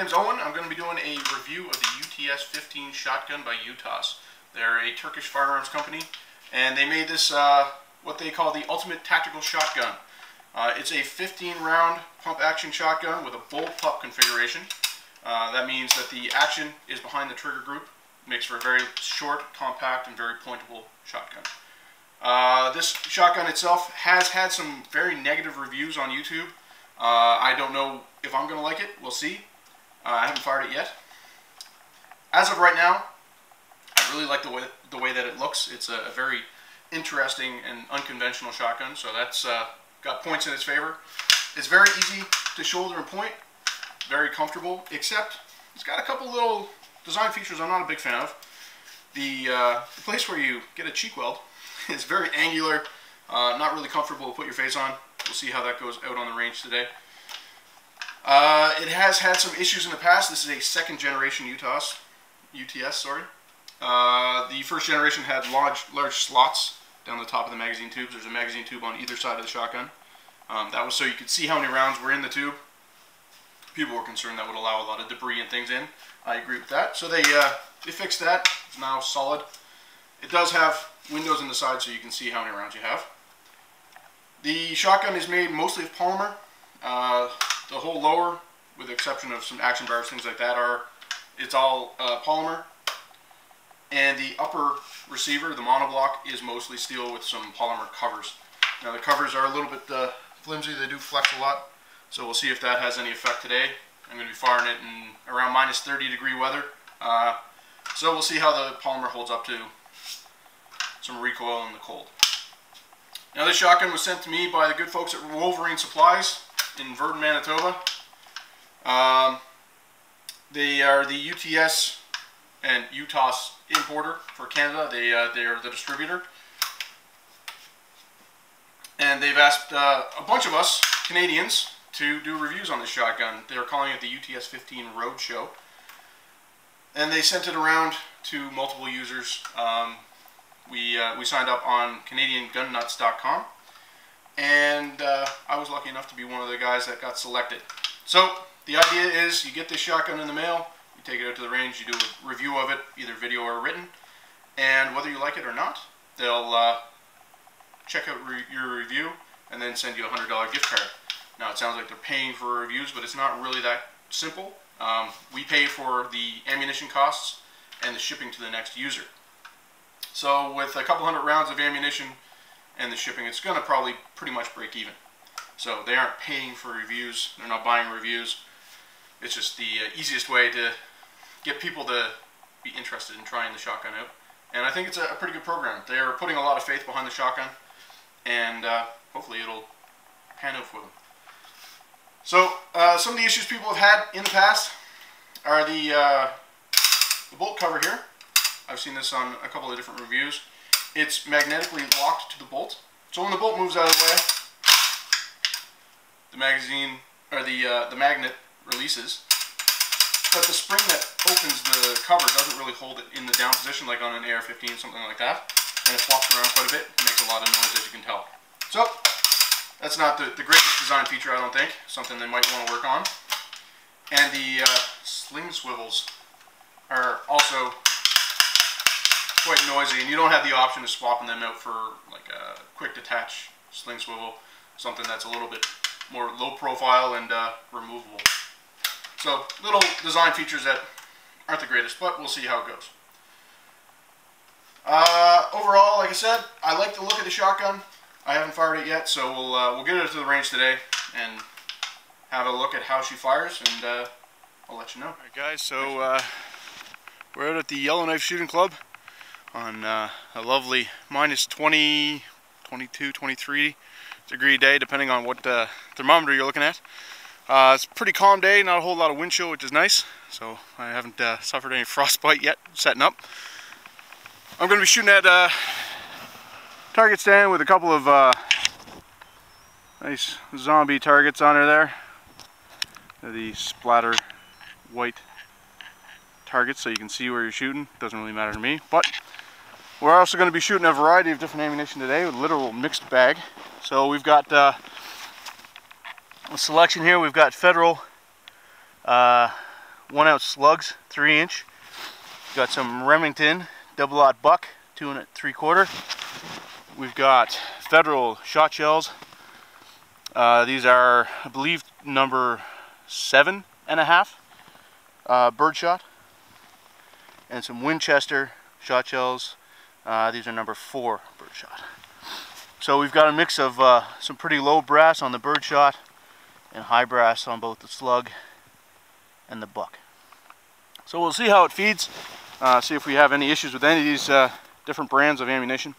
name's Owen. I'm going to be doing a review of the UTS-15 shotgun by UTAS. They're a Turkish firearms company, and they made this what they call the ultimate tactical shotgun. It's a 15-round pump-action shotgun with a bullpup configuration. That means that the action is behind the trigger group. Makes for a very short, compact, and very pointable shotgun. This shotgun itself has had some very negative reviews on YouTube. I don't know if I'm going to like it. We'll see. I haven't fired it yet. As of right now, I really like the way that it looks. It's a very interesting and unconventional shotgun, so that's got points in its favor. It's very easy to shoulder and point, very comfortable, except it's got a couple little design features I'm not a big fan of. The place where you get a cheek weld is very angular, not really comfortable to put your face on. We'll see how that goes out on the range today. It has had some issues in the past. This is a second generation UTS. The first generation had large slots down the top of the magazine tubes. There's a magazine tube on either side of the shotgun. That was so you could see how many rounds were in the tube. People were concerned that would allow a lot of debris and things in. I agree with that. So they fixed that. It's now solid. It does have windows in the side so you can see how many rounds you have. The shotgun is made mostly of polymer. The whole lower, with the exception of some action bars, things like that, it's all polymer. And the upper receiver, the monoblock, is mostly steel with some polymer covers. Now the covers are a little bit flimsy. They do flex a lot. So we'll see if that has any effect today. I'm going to be firing it in around minus 30-degree weather. So we'll see how the polymer holds up to some recoil in the cold. Now this shotgun was sent to me by the good folks at Wolverine Supplies in Virden, Manitoba. They are the UTS and UTAS importer for Canada. They are the distributor. And they've asked a bunch of us Canadians to do reviews on this shotgun. They're calling it the UTS-15 Roadshow. And they sent it around to multiple users. We signed up on CanadianGunNuts.com, and I was lucky enough to be one of the guys that got selected. So the idea is you get this shotgun in the mail, you take it out to the range, you do a review of it, either video or written, and whether you like it or not, they'll check out your review and then send you a $100 gift card. Now it sounds like they're paying for reviews, but it's not really that simple. We pay for the ammunition costs and the shipping to the next user. So with a couple hundred rounds of ammunition and the shipping, it's going to probably pretty much break even. So they aren't paying for reviews, they're not buying reviews. It's just the easiest way to get people to be interested in trying the shotgun out. And I think it's a pretty good program. They're putting a lot of faith behind the shotgun, and hopefully it'll pan out for them. So some of the issues people have had in the past are the bolt cover here. I've seen this on a couple of different reviews. It's magnetically locked to the bolt. So when the bolt moves out of the way, the magazine, or the magnet releases. But the spring that opens the cover doesn't really hold it in the down position like on an AR-15, something like that. And it flops around quite a bit. It makes a lot of noise, as you can tell. So that's not the greatest design feature, I don't think. Something they might want to work on. And the sling swivels are also quite noisy, and you don't have the option of swapping them out for like a quick detach sling swivel, something that's a little bit more low profile and removable. So little design features that aren't the greatest, but we'll see how it goes. Overall, like I said, I like the look of the shotgun. I haven't fired it yet, so we'll get it to the range today and have a look at how she fires, and I'll let you know. Alright guys, so we're out at the Yellowknife Shooting Club on a lovely minus 20, 22, 23 degree day, depending on what thermometer you're looking at. It's a pretty calm day, not a whole lot of wind chill, which is nice. So I haven't suffered any frostbite yet setting up. I'm going to be shooting at target stand with a couple of nice zombie targets on her there. They're the splatter white targets, so you can see where you're shooting. Doesn't really matter to me, but we're also going to be shooting a variety of different ammunition today with a literal mixed bag. So we've got a selection here. We've got Federal 1 ounce slugs, 3-inch. Got some Remington double-aught buck, 2 3/4. We've got Federal shot shells. These are, I believe, number 7.5 birdshot. And some Winchester shot shells. These are number 4 birdshot. So we've got a mix of some pretty low brass on the birdshot and high brass on both the slug and the buck. So we'll see how it feeds, see if we have any issues with any of these different brands of ammunition,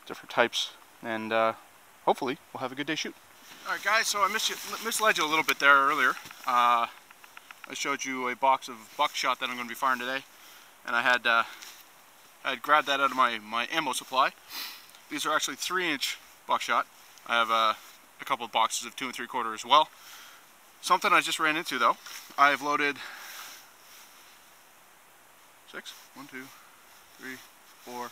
different types, and hopefully we'll have a good day shoot. Alright guys, so I misled you a little bit there earlier. I showed you a box of buckshot that I'm going to be firing today, and I had grabbed that out of my ammo supply. These are actually 3-inch buckshot. I have a couple of boxes of 2 3/4 as well. Something I just ran into though, I've loaded 6, 1, 2, 3, 4.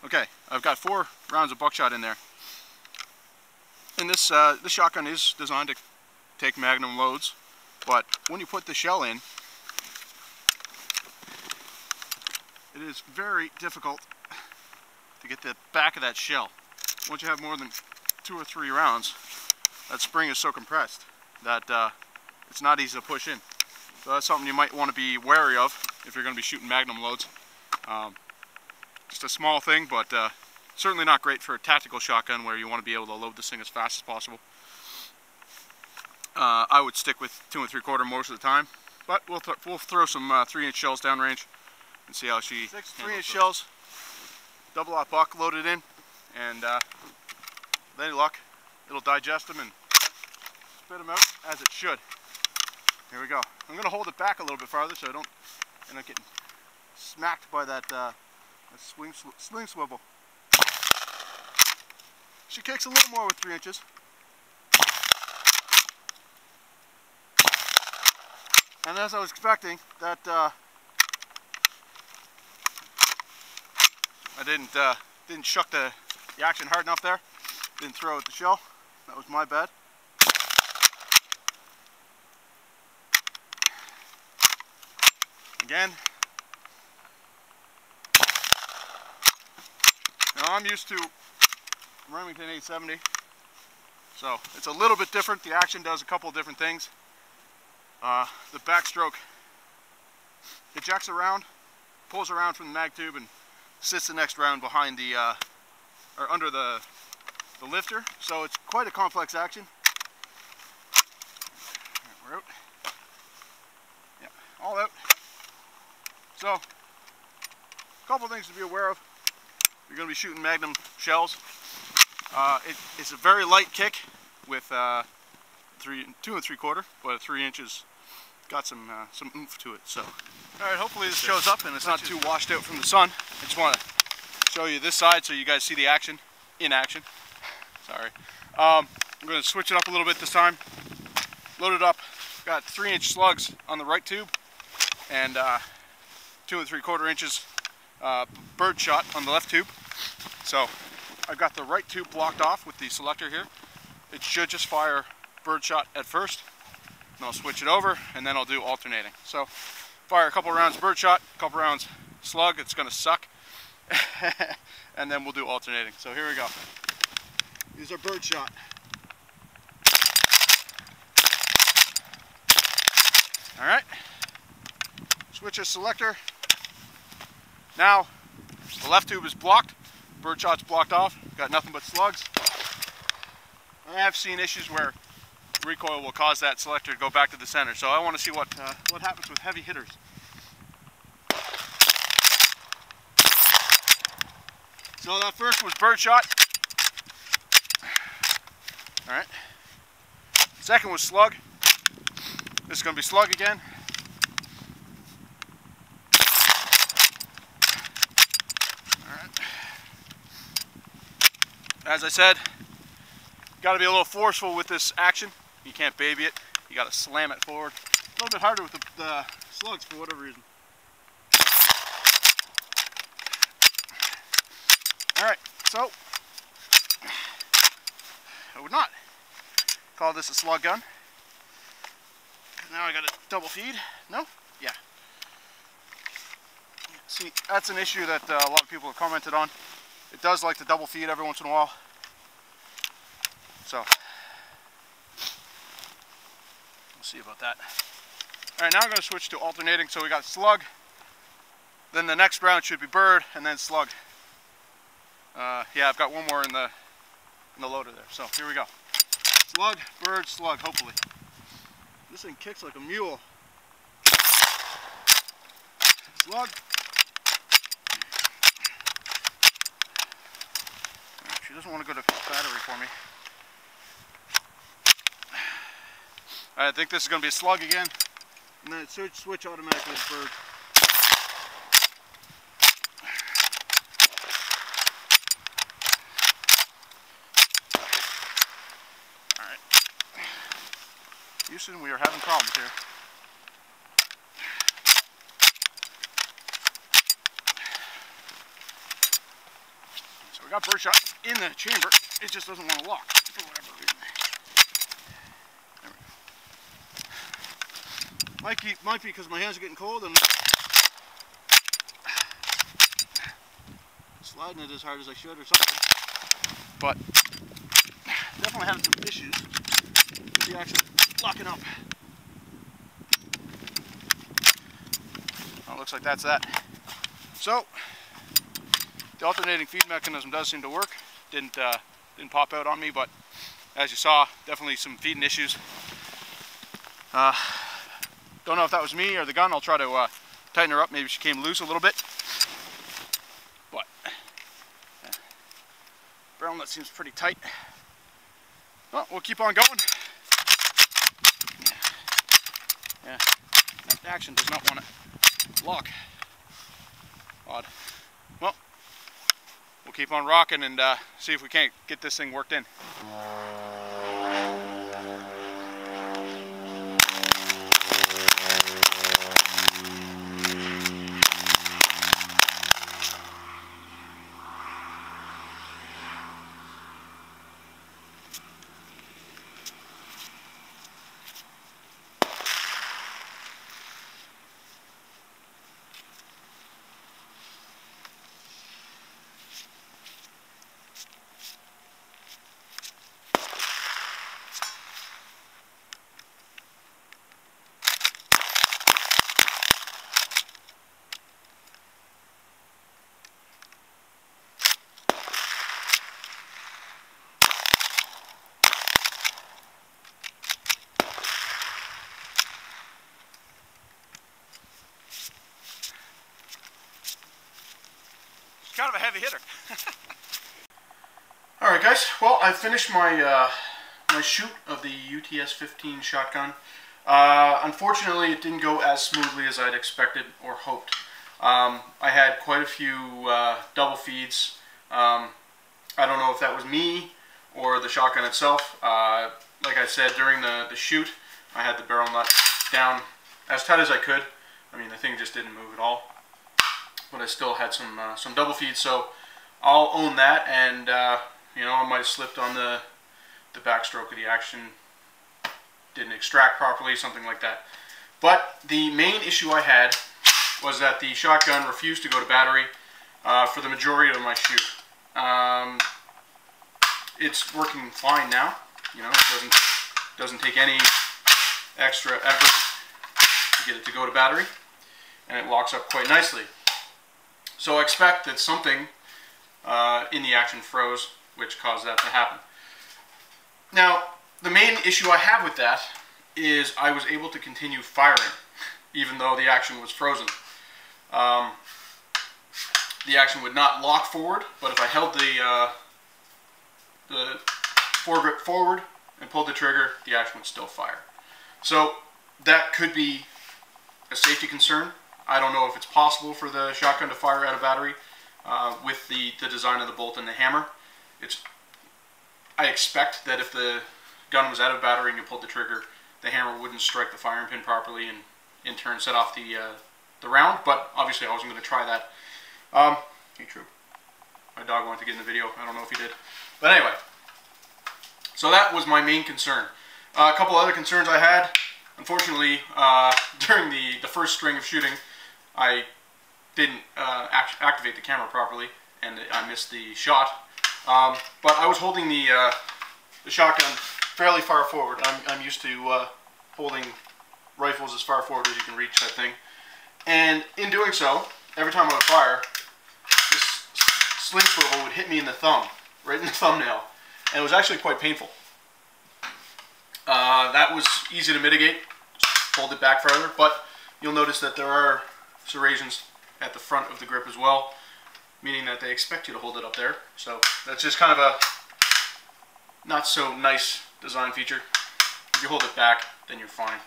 Okay, I've got 4 rounds of buckshot in there. And this shotgun is designed to take magnum loads, but when you put the shell in, it is very difficult to get the back of that shell. Once you have more than 2 or 3 rounds, that spring is so compressed that it's not easy to push in. So that's something you might want to be wary of if you're going to be shooting magnum loads. Just a small thing, but certainly not great for a tactical shotgun where you want to be able to load this thing as fast as possible. I would stick with 2 3/4 most of the time, but we'll throw some 3-inch shells downrange and see how she 6 3-inch shells, double-aught buck loaded in, and with any luck, it'll digest them and spit them out as it should. Here we go. I'm going to hold it back a little bit farther so I don't end up getting smacked by that sling swivel. She kicks a little more with 3 inches. And as I was expecting, that I didn't shuck the action hard enough there. Didn't throw at the shell. That was my bad. Again. Now I'm used to Remington 870, so it's a little bit different. The action does a couple of different things. The backstroke ejects around, pulls around from the mag tube, and sits the next round behind the or under the lifter. So it's quite a complex action. We're out. Yeah, all out. So, a couple of things to be aware of. You're going to be shooting magnum shells. It's a very light kick with 2 3/4, but 3 inches got some oomph to it. So, all right, hopefully this shows up and it's not too washed out from the sun. I just want to show you this side so you guys see the action in action. Sorry. I'm going to switch it up a little bit this time. Load it up. Got 3-inch slugs on the right tube and 2 3/4 inches bird shot on the left tube. So I've got the right tube blocked off with the selector here. It should just fire bird shot at first, and I'll switch it over, and then I'll do alternating. So fire a couple rounds bird shot, a couple rounds slug. It's going to suck, and then we'll do alternating. So here we go. These are bird shot. All right. Switch a selector. Now the left tube is blocked. Bird shot's blocked off. Got nothing but slugs. I have seen issues where recoil will cause that selector to go back to the center. So I want to see what happens with heavy hitters. So that first was bird shot. All right. Second was slug. This is going to be slug again. As I said, got to be a little forceful with this action. You can't baby it. You got to slam it forward. A little bit harder with the slugs for whatever reason. All right, so I would not call this a slug gun. Now I got to double feed. No? Yeah. See, that's an issue that a lot of people have commented on. It does like to double feed every once in a while. So, we'll see about that. Alright, now I'm going to switch to alternating. So we got slug, then the next round should be bird, and then slug. Yeah, I've got one more in the loader there. So here we go. Slug, bird, slug, hopefully. This thing kicks like a mule. Slug. She doesn't want to go to battery for me. I think this is going to be a slug again. And then it switch automatically to bird. Alright. Houston, we are having problems here. So we got birdshot in the chamber. It just doesn't want to lock for whatever reason. Might be because my hands are getting cold and sliding it as hard as I should or something. But definitely having some issues with the actual locking up. Well, it looks like that's that. So the alternating feed mechanism does seem to work. Didn't pop out on me, but as you saw, definitely some feeding issues. Don't know if that was me or the gun. I'll try to tighten her up. Maybe she came loose a little bit. But barrel nut seems pretty tight. Well, we'll keep on going. Yeah, that action does not want to lock. Odd. Well, we'll keep on rocking and see if we can't get this thing worked in. Kind of a heavy hitter. Alright guys, well I finished my my shoot of the UTS-15 shotgun. Unfortunately it didn't go as smoothly as I'd expected or hoped. I had quite a few double feeds. I don't know if that was me or the shotgun itself. Like I said, during the shoot I had the barrel nut down as tight as I could. I mean, the thing just didn't move at all. But I still had some double feeds, so I'll own that. And you know, I might have slipped on the backstroke of the action, didn't extract properly, something like that. But the main issue I had was that the shotgun refused to go to battery for the majority of my shoot. It's working fine now. You know, it doesn't take any extra effort to get it to go to battery, and it locks up quite nicely. So I expect that something in the action froze, which caused that to happen. Now, the main issue I have with that is I was able to continue firing, even though the action was frozen. The action would not lock forward, but if I held the foregrip forward and pulled the trigger, the action would still fire. So that could be a safety concern. I don't know if it's possible for the shotgun to fire out of battery with the design of the bolt and the hammer. I expect that if the gun was out of battery and you pulled the trigger, the hammer wouldn't strike the firing pin properly and in turn set off the round, but obviously I wasn't going to try that. Hey, Troop. My dog wanted to get in the video. I don't know if he did. But anyway, so that was my main concern. A couple other concerns I had. Unfortunately, during the first string of shooting, I didn't activate the camera properly, and I missed the shot. But I was holding the shotgun fairly far forward. I'm used to holding rifles as far forward as you can reach that thing. And in doing so, every time I would fire, this sling swivel would hit me in the thumb, right in the thumbnail. And it was actually quite painful. That was easy to mitigate. Just hold it back further, but you'll notice that there are serrations at the front of the grip as well, meaning that they expect you to hold it up there. So that's just kind of a not so nice design feature. If you hold it back, then you're fine.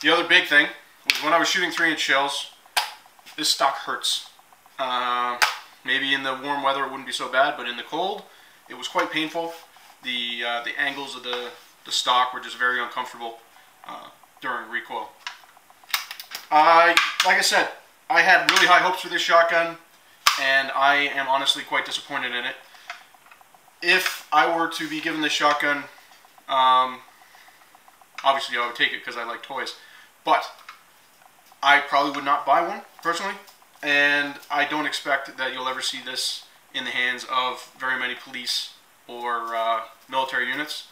The other big thing was when I was shooting 3-inch shells, this stock hurts. Maybe in the warm weather it wouldn't be so bad, but in the cold, it was quite painful. The angles of the stock were just very uncomfortable during recoil. Like I said, I had really high hopes for this shotgun, and I am honestly quite disappointed in it. If I were to be given this shotgun, obviously I would take it because I like toys, but I probably would not buy one, personally, and I don't expect that you'll ever see this in the hands of very many police or military units.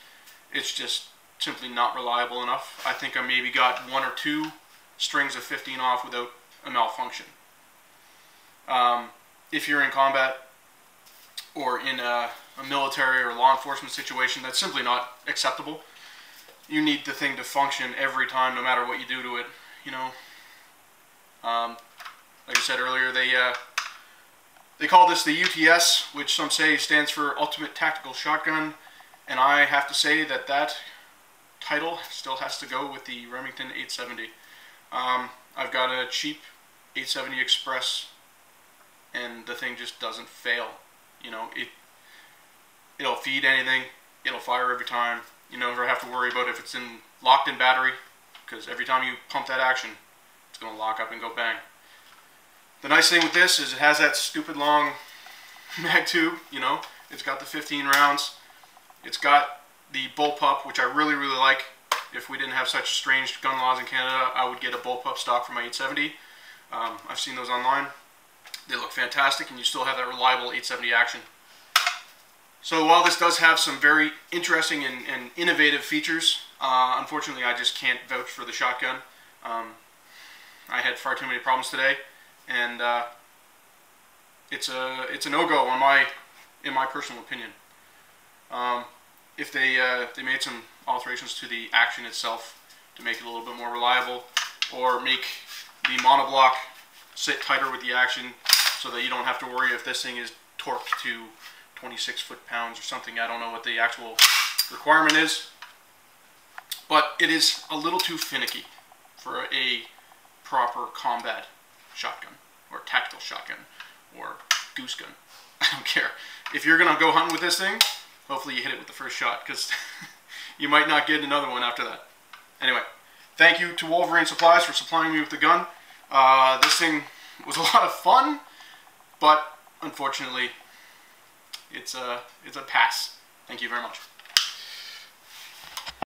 It's just simply not reliable enough. I think I maybe got 1 or 2 strings of 15 off without a malfunction. If you're in combat or in a military or law enforcement situation, that's simply not acceptable. You need the thing to function every time, no matter what you do to it. You know, like I said earlier, they call this the UTS, which some say stands for Ultimate Tactical Shotgun, and I have to say that that title still has to go with the Remington 870. I've got a cheap 870 Express, and the thing just doesn't fail. You know, it'll feed anything, it'll fire every time. You never have to worry about if it's locked in battery, because every time you pump that action, it's going to lock up and go bang. The nice thing with this is it has that stupid long mag tube, you know. It's got the 15 rounds. It's got the bullpup, which I really, really like. If we didn't have such strange gun laws in Canada, I would get a bullpup stock for my 870. I've seen those online. They look fantastic, and you still have that reliable 870 action. So while this does have some very interesting and innovative features, unfortunately I just can't vouch for the shotgun. I had far too many problems today, and it's a no-go in my personal opinion. If they made some alterations to the action itself to make it a little bit more reliable, or make the monoblock sit tighter with the action so that you don't have to worry if this thing is torqued to 26 foot-pounds or something. I don't know what the actual requirement is, but it is a little too finicky for a proper combat shotgun, or tactical shotgun, or goose gun. I don't care. If you're going to go hunting with this thing, hopefully you hit it with the first shot, because you might not get another one after that. Anyway, thank you to Wolverine Supplies for supplying me with the gun. This thing was a lot of fun, but unfortunately, it's a pass. Thank you very much.